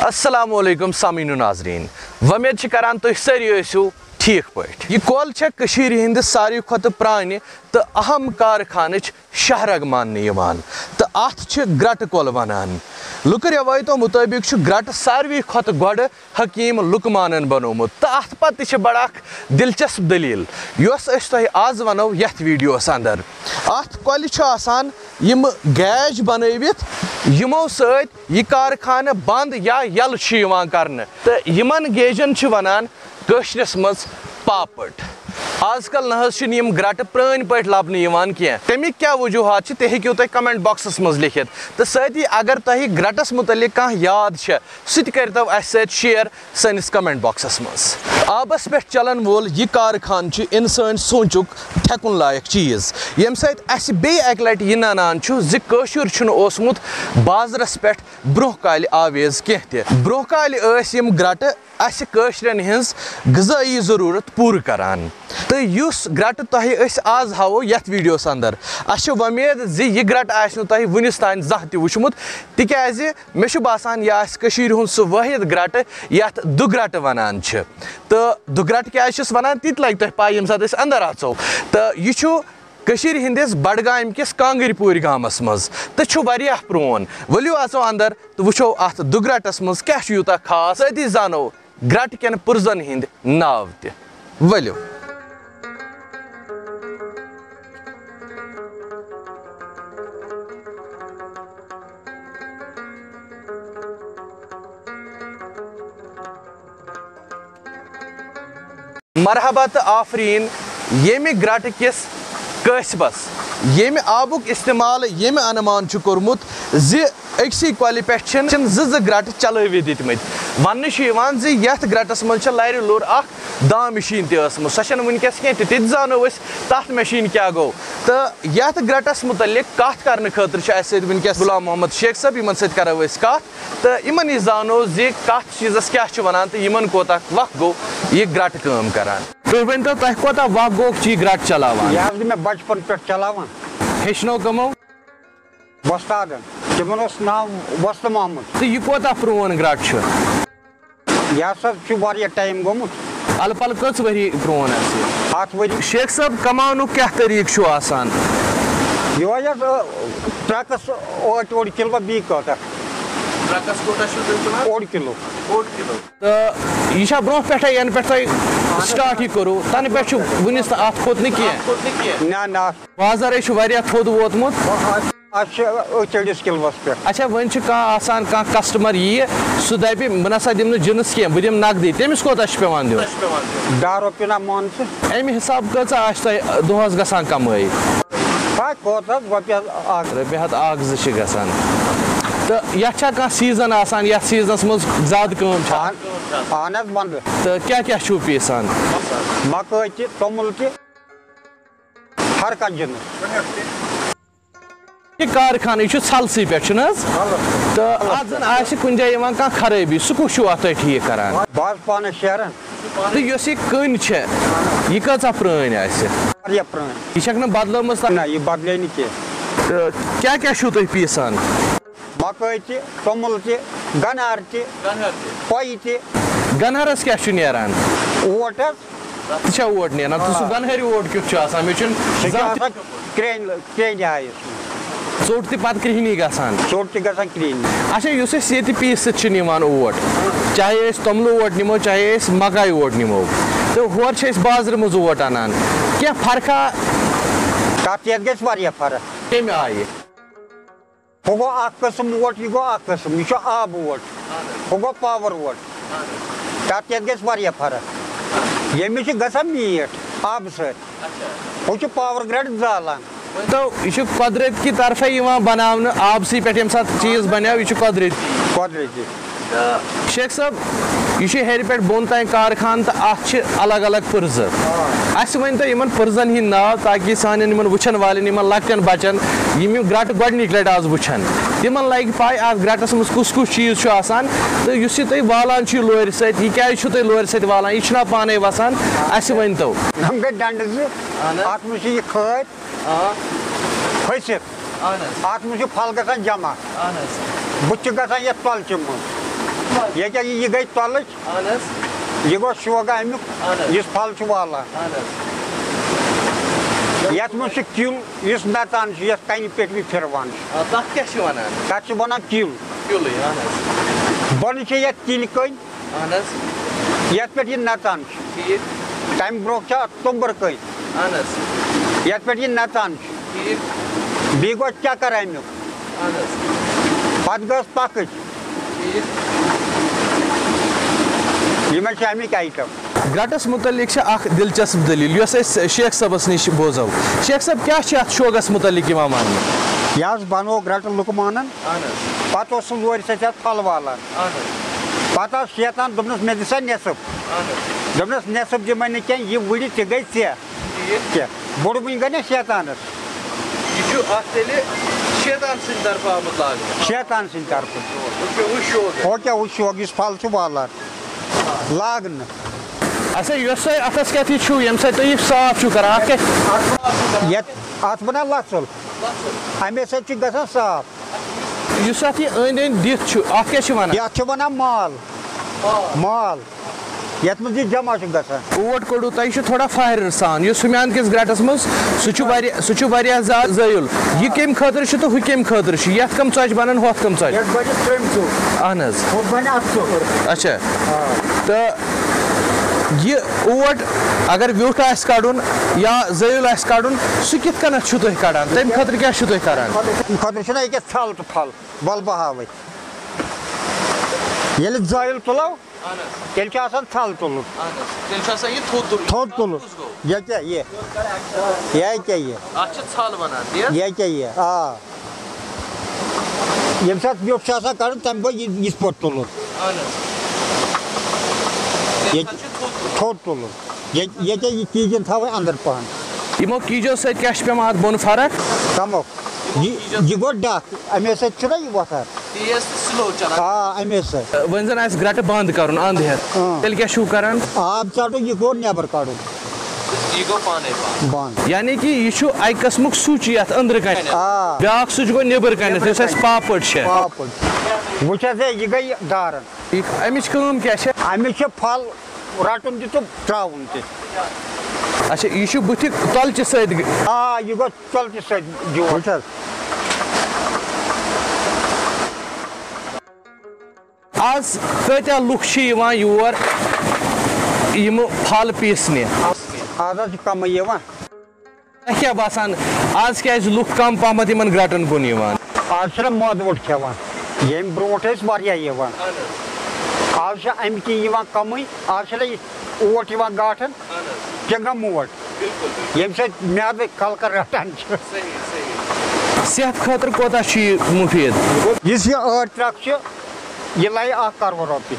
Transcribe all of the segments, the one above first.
السلام علیکم سامعین و ناظرین ومید کران تُہۍ سٲری ٲسِو ٹھیٖک پٲٹھۍ یہ کۄل چھےٚ کٔشیٖرِ ہِنٛدِ ساروی کھۄتہٕ پرٛانہِ تہٕ اہم کارخانٕچ شاہرگ ماننہٕ یِوان تہٕ اَتھ چھِ گرٛٹہٕ کۄل ونان لُکہٕ رٮ۪وٲیتو مُطٲبِق چھُ گرٛٹہٕ ساروی کھۄتہٕ گۄڈٕ حکیٖم لُکمانن بنومُت تہٕ اَتھ پتہٕ تہِ چھِ بڑٕ اکھ دلچسپ دٔلیٖل یۄس أسۍ تۄہہِ آز ونو یتھ ویٖڈیوس انٛدر اَتھ کۄلہِ چھُ آسان یِم گیج بنٲوِتھ یِمو سۭتۍ یہِ کارخانہٕ بنٛد یا یلہٕ چھُ یِوان کرنہٕ تہٕ یِمن گیجن چھِ ونان کٲشرِس منٛز پاپٹ آز کل نہ حظ چھِنہٕ یِم گرٛٹہٕ پرٛٲنۍ پٲٹھۍ لبنہٕ یِوان کینٛہہ تمیِکۍ کیٛاہ وجوٗہات چھِ تہِ ہیٚکِو تُہۍ کمنٹ باکسس منٛز لیکھِتھ تہٕ سۭتی اگر تۄہہِ گرٛٹس مُتعلق کانٛہہ یاد چھےٚ سُہ تہِ کٔرۍتو اسہِ سۭتۍ شیر سٲنِس کمنٹ باکسس منٛز آبس پٮ۪ٹھ چلن وول یہِ کارخانہٕ چھُ انسٲنۍ سونٛچُک تھٮ۪کُن لایق چیٖز ییٚمہِ سۭتۍ اسہِ بیٚیہِ اکہِ لٹہِ یہِ ننان چھُ زِ کٲشُر چھُنہٕ اوسمُت بازرس پٮ۪ٹھ برٛونٛہہ کالہِ آویز کینٛہہ تہِ برٛونٛہہ کالہِ ٲسۍ یِم گرٛٹہٕ اسہِ کٲشرٮ۪ن ہٕنٛز غذٲیی ضروٗرت پوٗرٕ کران تہٕ یُس گرٛٹہٕ تۄہہِ أسۍ آز ہاوو یتھ ویٖڈیوس انٛدر اسہِ چھِ وۄمید زِ یہِ گرٛٹہٕ آسہِ نہٕ تۄہہِ وُنِس تانۍ زانٛہہ تہِ وٕچھمُت تِکیٛازِ مےٚ چھُ باسان یہِ آسہِ کٔشیٖرِ ہُنٛد سُہ وٲحد گرٛٹہٕ یتھ دُگرٛٹہٕ ونان چھِ تہٕ دُگرٛٹہٕ کیٛازِ چھِس ونان تہِ تہِ لگہِ تۄہہِ پاے ییٚمہِ ساتہٕ أسۍ انٛدر اژو تہٕ یہِ چھُ کٔشیٖرِ ہٕنٛدِس بڈگامہِ کِس کانٛگٕرۍ پوٗرۍ گامس منٛز تہٕ چھُ واریاہ پرٛون ؤلِو اژو انٛدر تہٕ وٕچھو اتھ دُگرٛٹس منٛز کیٛاہ چھُ یوٗتاہ خاص سۭتی زانو گرٛٹہٕ کٮ۪ن پُرزن ہٕنٛدۍ ناو تہِ ؤلِو مرحبا تہٕ آفریٖن ییٚمہِ گرٛٹہٕ کِس قٲصبس ییٚمہِ آبُک استعمال ییٚمہِ انمان چھُ کوٚرمُت زِ أکسٕے کۄلہِ پٮ۪ٹھ چھِنہٕ زٕ گرٛٹہٕ چلٲوِتھ دِتمٕتۍ وننہٕ چھُ یِوان زِ یتھ گرٛٹس منٛز چھِ لرِ لوٚر اکھ داں مِشیٖن تہِ ٲسمٕژ سۄ چھنہٕ وُنکیٚس کینٛہہ تہِ تہِ زانو أسۍ تتھ مِشیٖنہِ کیٛاہ گوٚو تہٕ یتھ گرٛٹس مُتعلق کتھ کرنہٕ خٲطرٕ چھِ اسہِ سۭتۍ وُنکیٚس غلام محمد شیخ صٲب یِمن سۭتۍ کرو أسۍ کتھ تہٕ یِمن نِش زانو زِ کتھ چیٖزس کیٛاہ چھِ ونان تہٕ یِمن کوتاہ وق گوٚو یہِ گرٛٹہٕ کٲم کران تُہۍ ؤنۍتو تۄہہِ کوتاہ وق گوٚو یہِ گرٛٹہٕ چلاوان یہِ حظ گوٚو مےٚ بچپن پٮ۪ٹھ چلاوان ہیٚچھنو کٕمو وۄستادن تِمن اوس ناو وۄستہٕ محمد تہٕ یہِ کوتاہ پرٛون گرٛٹہٕ چھُ یہِ ہسا چھُ واریاہ ٹایم گوٚمُت الہٕ پلہٕ کٔژ ؤری پرٛون آسہِ یہِ 8 ؤری شیخ صٲب کماونُک کیٛاہ طریٖقہٕ چھُ آسان یِہوے حظ ٹرکس اوٚڑ کِلوٗ بیٚیہِ کوتاہ اوٚڑ کِلوٗ تہٕ یہِ چھا برٛونٛہہ پٮ۪ٹھے ینہٕ پٮ۪ٹھ تۄہہِ سٹاٹ یہِ کوٚروٕ تنہٕ پٮ۪ٹھ چھُ وُنِس تہٕ اتھ کھوٚت نہٕ کینٛہہ نہ بازرے چھُ واریاہ تھوٚد ووتمُت اتھ چھِ 40 کِلوٗوس پٮ۪ٹھ اچھا وۄنۍ چھُ کانٛہہ آسان کانٛہہ کسٹمر یِیہِ سُہ دپہِ بہٕ نسا دِمہٕ نہٕ جِنٕس کینٛہہ بہٕ دِمہٕ نقدٕے تٔمِس کوتاہ چھُ پیٚوان دیُن 10 رۄپیہِ نا مان ژٕ امہِ حساب کۭژاہ آسہِ تۄہہِ دۄہس گژھان کمٲے کوتاہ رۄپیہِ ہتھ اکھ زٕ چھِ گژھان تہٕ یتھ چھا کانٛہہ سیٖزن آسان یتھ سیٖزنس منٛز زیادٕ کٲم چھِ اہن حظ ونٛدٕ تہٕ کیٛاہ کیٛاہ چھُو پیٖسان مکٲے تہِ توٚمُل تہِ ہر کانٛہہ جِنٕس یہِ کارخانہٕ یہِ چھُ ژھلسٕے پٮ۪ٹھ چھُنہٕ حظ تہٕ اتھ زن آسہِ کُنہِ جایہِ یِوان کانٛہہ خرٲبی سُہ کُس چھُو اتھ تۄہہِ ٹھیٖک کران بہٕ حظ پانس شیران تہٕ یۄس یہِ کٔنۍ چھےٚ یہِ کۭژاہ پرٛٲنۍ آسہِ واریاہ پرٛٲنۍ یہِ چھکھ نہٕ بدلٲمٕژ نہ یہِ بدلے نہٕ کینٛہہ تہٕ کیٛاہ کیٛاہ چھُو تُہۍ پیٖسان مکٲے تہِ توٚمُل تہِ گنٛڈٕ تہِ کۄیہِ تہِ گنہرس کیٛاہ چھُ نیران اوٹ حظ تہِ چھا اوٹ نیران تہٕ سُہ گنہرِ اوٹ کیُتھ چھُ آسان مےٚ چھُنہٕ سُہ چھُ زانٛہہ آسان کرٛینہِ آیہِ ژوٚٹ تہِ پتہٕ کرٛہنی گژھان ژوٚٹ تہِ گژھان کرٛہنہِ اچھا یُس أسۍ ییٚتہِ پیٖسِتھ چھِ نِوان اوٹ چاہے أسۍ توٚملہٕ اوٹ نِمو چاہے أسۍ مکاے اوٹ نِمو تہٕ ہورٕ چھِ أسۍ بازرٕ منٛز اوٹ انان کینٛہہ فرقا تتھ یتھ گژھِ واریاہ فرق کمہِ آیہِ ہُہ گوٚو اکھ قٕسٕم اوٹ یہِ گوٚو اکھ قٕسٕم یہِ چھُ آبہٕ اوٹ ہُہ گوٚو پاور اوٹ تتھ یتھ گژھِ واریاہ فرق ییٚمِس چھِ گژھان میٖٹھ آبہٕ سۭتۍ ہُہ چھُ پاور گرٛٹہٕ زالان تو یہِ چھُ قۄدرت کہِ طرفے یِوان بناونہٕ آبسٕے پٮ۪ٹھ ییٚمہِ ساتہٕ چیٖز بنیو یہِ چھُ قۄدرٔتی شیخ صٲب یہِ چھُ ہیرِ پٮ۪ٹھ بۄن تانۍ کارخانہٕ تہٕ اتھ چھِ الگ الگ پٕرزٕ اسہِ ؤنۍتو یِمن پٕرزن ہِنٛدۍ ناو تاکہِ سانٮ۪ن یِمن وٕچھن والٮ۪ن یِمن لۄکٹٮ۪ن بچن یِم گرٛٹہٕ گۄڈنِچ لٹہِ آز وٕچھن تِمن لگہِ پاے اتھ گرٛٹس منٛز کُس کُس چیٖز چھُ آسان تہٕ یُس یہِ تُہۍ والان چھِو لورِ سۭتۍ یہِ کیٛازِ چھُو تُہۍ لورِ سۭتۍ والان یہِ چھُنا پانے وسان اسہِ ؤنۍتو یِم گٔے ڈنڈٕ زٕ اتھ منٛز چھِ یہِ کھٲدۍ پھٔسِتھ اتھ منٛز چھُ پھل گژھان جمع بُتھِ چھُ گژھان یتھ کۄلچہِ منٛز یہ کیا یہ گئی تلچ یہ گو شوگا امیک اس پھل والان یت من کل اس نتان یس کنہ پہ بھی پھروان تک ونان کل بن یت تل کن یت پہ یہ نتان تمہ برو تمبر کن یت پہ یہ نتان بی گو چکر امیک پتہ گس پکچ یہ امیک آئٹم گرٹس متعلق اخ دلچسپ دلیل یس شیخ صبس نش بوزو شیخ صاحب کیا ات شوگس متعلق مان یہ بنو گرٹ لکمان پتہ لور ست پھل والان پتہ شیطان دس مے دسا نصف دس نصف دمے نا کی یہ وڑ تہ گئی ٹھیک بوڑ بن گئی نا شیطانس شیطان سند طرف ہو کیا وہ شوق اس پھل والان لاگن اچھا یس تھی اتس کت یم سات تھی صاف کران ات بنا لژل امے سات گژھان صاف اس ات یہ أنٛدۍ أنٛدۍ دِتھ اتھ کیٛاہ چھِ ونان یتھ ونان مال مال یتھ منٛز یہ جمع گژھان اوٹ کوٚڑوٕ تۄہہِ چھُ تھوڑا فاہرر سان یُس ہُمیان کِس گرٛٹس منٛز سُہ چھُ واریاہ زیادٕ زٲیُل یہِ کمہِ خٲطرٕ چھُ تہٕ ہُہ کمہِ خٲطرٕ چھُ یتھ کم ژۄچہِ بنان ہۄتھ کم ژۄچہِ اہن حظ اچھا تہٕ یہ اوٹ اگر ویوٚٹھ آسہِ کڑُن یا زٲیُل آسہِ کڑُن سُہ کِتھ کٔنتھ چھُو تُہۍ کڑان تمہِ خٲطرٕ کیٛاہ چھُو تُہۍ کران خٲطرٕ چھُنہ أکیاہ ژھل تہٕ پھل ول بہٕ ہاوے ییٚلہِ زٲیُل تُلو تیٚلہِ چھُ آسان ژھل تُلُن تھوٚد تُلُن یہ کیٛاہ یہ کیٛاہ یہ یہ کیٛاہ یہ آ ییٚمہِ ساتہٕ ویوٚٹھ چھُ آسان کڑُن تمہِ گوٚو یِتھ پٲٹھۍ تُلُن تھوٚد تُلُن ییٚتہِ یہ چیٖزن تھاوٕنۍ انٛدر پہن یِمو کیٖجو سۭتۍ کیٛاہ چھِ پیٚوان اتھ بۄن فرق کمو یہ گوٚو ڈکھ امے سۭتۍ چھُنہ یہِ وۄتھان آ امے سۭتۍ وۄنۍ زن آسہِ گرٹہٕ بنٛد کرُن انٛد ہٮ۪تھ تیٚلہِ کیٛاہ چھُو کران آب ژٹُن یہِ گوٚو نٮ۪بر کڑُن بنٛد یعنی کہ یہ چھُ اکہِ قٕسمُک سُچ یتھ أنٛدرٕ کنہِ بیٛاکھ سُچ گوٚو نیٚبرٕ کنٮ۪تھ یُس اسہِ پاپٕٹ چھِ وٕچھ حظ ہے یہ گٔے دارن امِچ کٲم کیٛاہ چھِ امِچ چھِ پھل رٹُن تہِ تہٕ ترٛاوُن تہِ اچھا یہ چھُ بٕتھِ تۄلچہِ سۭتۍ آ یہ گوٚو ژۄلچہِ سۭتۍ جوڑ وٕچھ حظ آز کۭتیاہ لُکھ چھِ یِوان یور یِم پھل پیٖسنہِ آز حظ چھِ کمٕے یِوان تۄہہِ کیٛاہ باسان آز کیٛازِ لُکھ کم پہمتھ یِمن گرٹن کُن یِوان آز چھِنہ مۄد وۄد کھٮ۪وان ییٚمہِ برونٛٹھ ٲسۍ واریاہ یِوان آز چھِ امہِ کِنۍ یِوان کمٕے آز چھِنہ یہِ اوٹ یِوان گاٹھن چنگم اوٹ ییٚمہِ سۭتۍ میادٕ کلکر رٹان چھِ صحت خٲطرٕ کوتاہ چھُ یہِ مُفیٖد یُس یہِ ٲٹۍ ترٛکھ چھِ یہِ لایہِ 1 کرور رۄپیہِ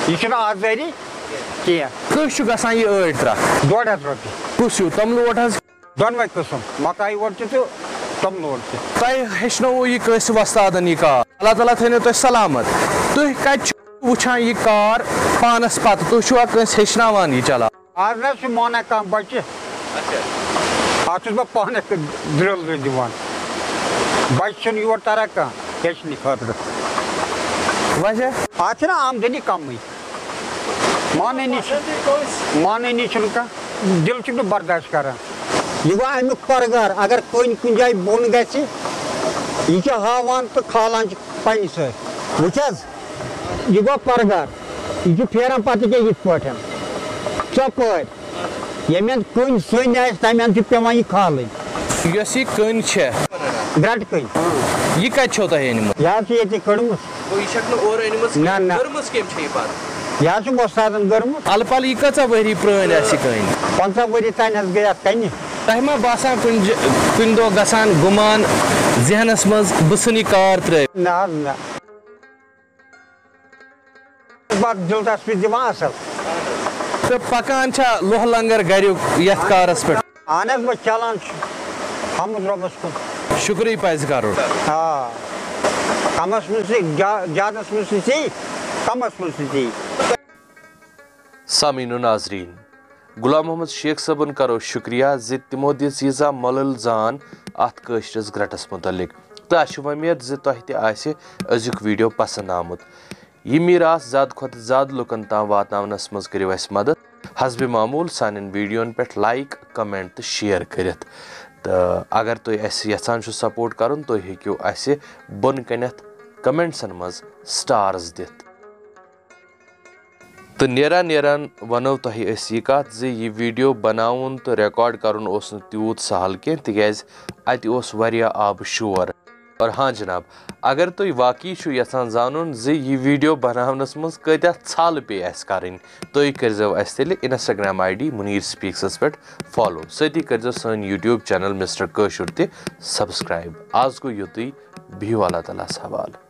یہِ چھُنہٕ آزٲری کینٛہہ کٔہۍ چھُ گژھان یہِ ٲٹۍ ترٛکھ 150 رۄپیہِ کُس ہیوٗ توٚملہٕ اوٹ حظ دۄنوَے قٕسٕم مکایہِ اوٹ تہِ تہٕ توٚملہٕ اوٹ تہِ تۄہہِ ہیٚچھنووُ یہِ کٲنٛسہِ وۄستادن یہِ کار اللہ تعالیٰ تھٲینو تۄہہِ سلامت تُہۍ کتہِ چھِو وٕچھان یہِ کار پانس پتہٕ تُہۍ چھُوا کٲنٛسہِ ہیٚچھناوان یہِ چلاوُن آز نہ حظ چھُ مانان کانٛہہ بچہِ اتھ چھُس بہٕ پانے درٛل دِوان بچہِ چھُنہٕ یور تران کانٛہہ ہیٚچھنہٕ خٲطرٕ وجہ اتھ چھِنہ آمدنی کمٕے مانٲنی چھُنہٕ کانٛہہ دِل چھُنہٕ برداشت کران یہِ گوٚو امیُک پرگار اگر کُنہِ جایہِ بۄن گژھِ یہِ چھِ ہاوان تہٕ کھالان چھِ پننہِ سۭتۍ وٕچھ حظ یہِ گوٚو پرگار یہِ چھُ پھیران پتہٕ کیٛاہ یِتھ پٲٹھۍ ژۄپٲرۍ ییٚمہِ اَندٕ کٔنۍ سٔنۍ آسہِ تمہِ اَندٕ چھِ پیٚوان یہِ کھالٕنۍ یۄس یہِ کٔنۍ چھےٚ گرٹہٕ کٔنۍ یہِ کتہِ چھو تۄہہِ أنمٕژ یہِ حظ چھِ ییٚتہِ کٔڑمٕژ نہ نہ یہِ حظ چھِ وۄستادن کٔرمٕژ الہٕ پلہٕ یہِ کۭژاہ ؤری پرٛٲنۍ آسہِ یہِ کٔنۍ 15 ؤری تانۍ حظ گٔے اتھ کنہِ تۄہہِ ما باسان کُنہِ دۄہ گژھان گُمان ذہنس منٛز بہٕ ژھٕنہٕ یہِ کار ترٲوِتھ نہ حظ نہ دلچسپی دِوان اصل تہٕ پکان چھا لوہ لنگر گریُک یتھ کارس پٮ۪ٹھ اہن حظ بہٕ چلان چھُ حمد رۄبس کُن شُکرٕے پزِ کرُن آ کمس منٛز زیادس منٛز ژی کمس منٛز ژی سامعین و ناظرین غلام محمد شیخ صٲبن کرو شُکریہ زِ تِمو دِژ ییٖژاہ مۄلل زان اتھ کٲشرِس گرٹس متعلق تہٕ اسہِ چھِ وۄمید زِ تۄہہِ تہِ آسہِ أزیُک ویٖڈیو پسنٛد آمُت یہ میراث زیادہ کھوتہ زیادہ لکن تام واتناونس مز کریو اس مدد حسب معمول سانن ویڈیون پہ لائک کمنٹ تو شیئر کرت تو اگر تھی اس یژھان چھو سپورٹ کرن تھی ہیکو اس بن کنت کمنٹسن مز سٹارز دت تو نیران ونو تہ اس یہ کت زِ یہ ویڈیو بناون تو ریکارڈ کرن اوس نہ تیوت سہل کی تکیاز ات اوس واریاہ آب شور اور ہاں جناب اگر تھی واقعی چھو یژھان زانن زِ یہ ویڈیو بناونس مز کتیا ژھل پے اس کرن تھی کرزو اس تیلہِ انسٹاگرام ID منیر سپیکسس پہ فالو ستی کرزو سن یوٹیوب چینل مسٹر کٲشُر تہِ سبسکرائب آز گو یُتُے بِہِو اللہ تعالیٰ ہس حوالہٕ